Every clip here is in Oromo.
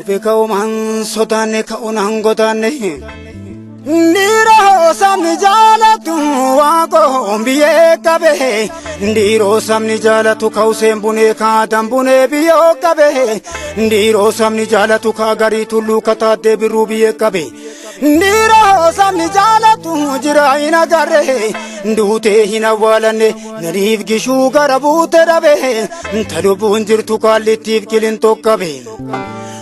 Beka uman sodane ka unan godane Ndiro samni jalatu wako biye kabe Ndiro samni jalatu ka usembune ka dambune biyo kabe Ndiro samni jalatu ka gari tullu kata debiru biye kabe Ndiro samni jalatu jira ina gare Ndute hina walane narif gishu garabute rabe Talubun jirtu kalitif kilinto kabe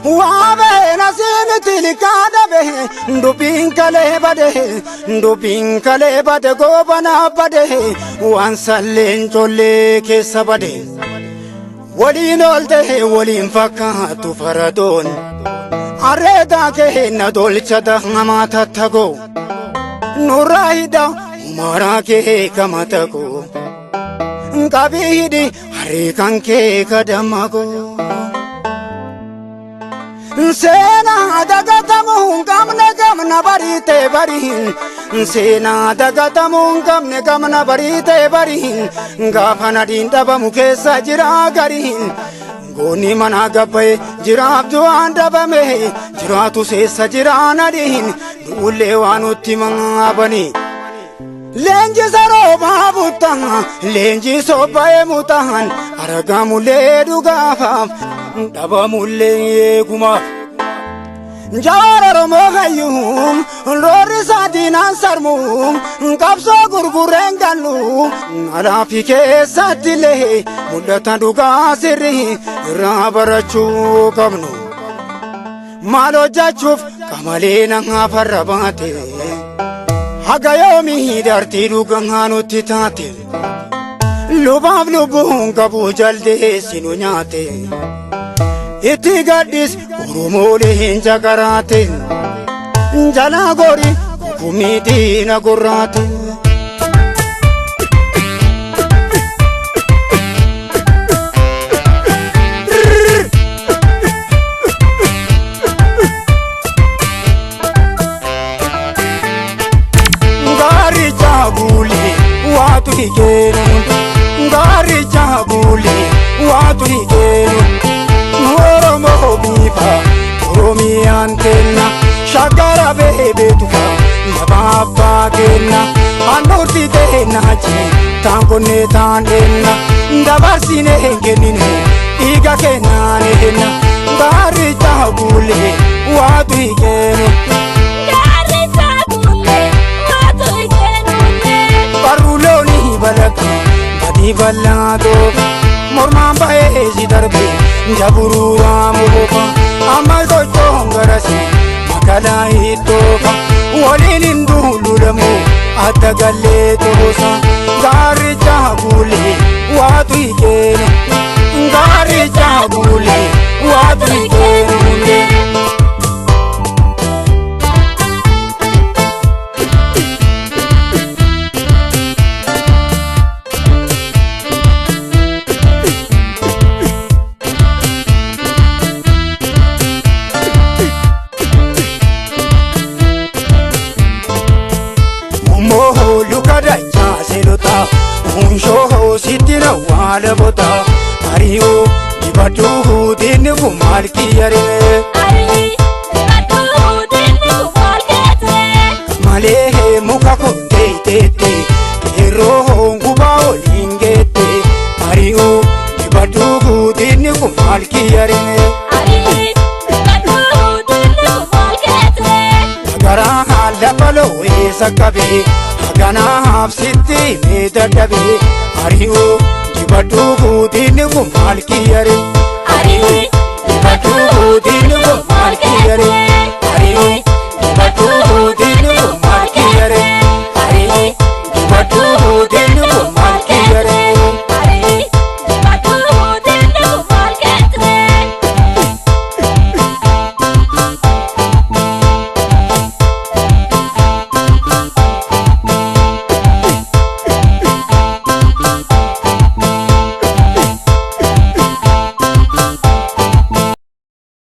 Wabe nasini tilikada be Ndupin kale bade gobana bade Wansalen jolle kesa bade Walin olde walin fakatu faradon Areda ke na dolchada ngamata tago Nurahida umara ke kamatago Kabihidi harikan ke kadamago Sena dagatamu gamna barite barihin Sena dagatamu gamna barite barihin Gafana dinda bamuke sajira garihin Goni mana gabe jirab juan dabame jiratu se sajirana dihin Dule wanuti mangabani Lenji saro babutan lenji sobae mutan Aragamule dugafa Dabamule kuma Jara mohayum Lori sadina sarmum Kapso gurgurengalu Alafike satile Mudatan duga sirri Rabarachu kamnu Malo jachuf Kamalena ngafarabate Hagayomi darti duganganu titate Lubab lubung kabu jalde sinunyate Iti gadis urumole hinja karate Jala gori kumiti na gurate Ngari jabuli watu hikenu Ngari jabuli watu hikenu Bifa Oromi antena Shagara bebe tufa Yababa kena Anorti tena chi Tango ne tandena Ndabarsi ne hengenine Iga kena nehena Ngari jabule Watu hikenu Ngari jabule Watu hikenu Paruloni balaka Badi balado Morman bae zidarbe Jaburu amuka Amal do chongarasi Makala hitoka Walinin dululamu Atagalle tosa Gari jabule Watu hikene Gari jabule Watu hikene Unshoho sitina wala bota Ariyo dibatu dinu malkiyare Ari dibatu dinu malkiyare Malehe muka kote tete Eroho nguba olingete Ariyo dibatu dinu malkiyare Ari dibatu dinu malkiyare Agara hala palo esa kabe Gana hapsiti me dadabe Ariyo dibatu dinu malkiyare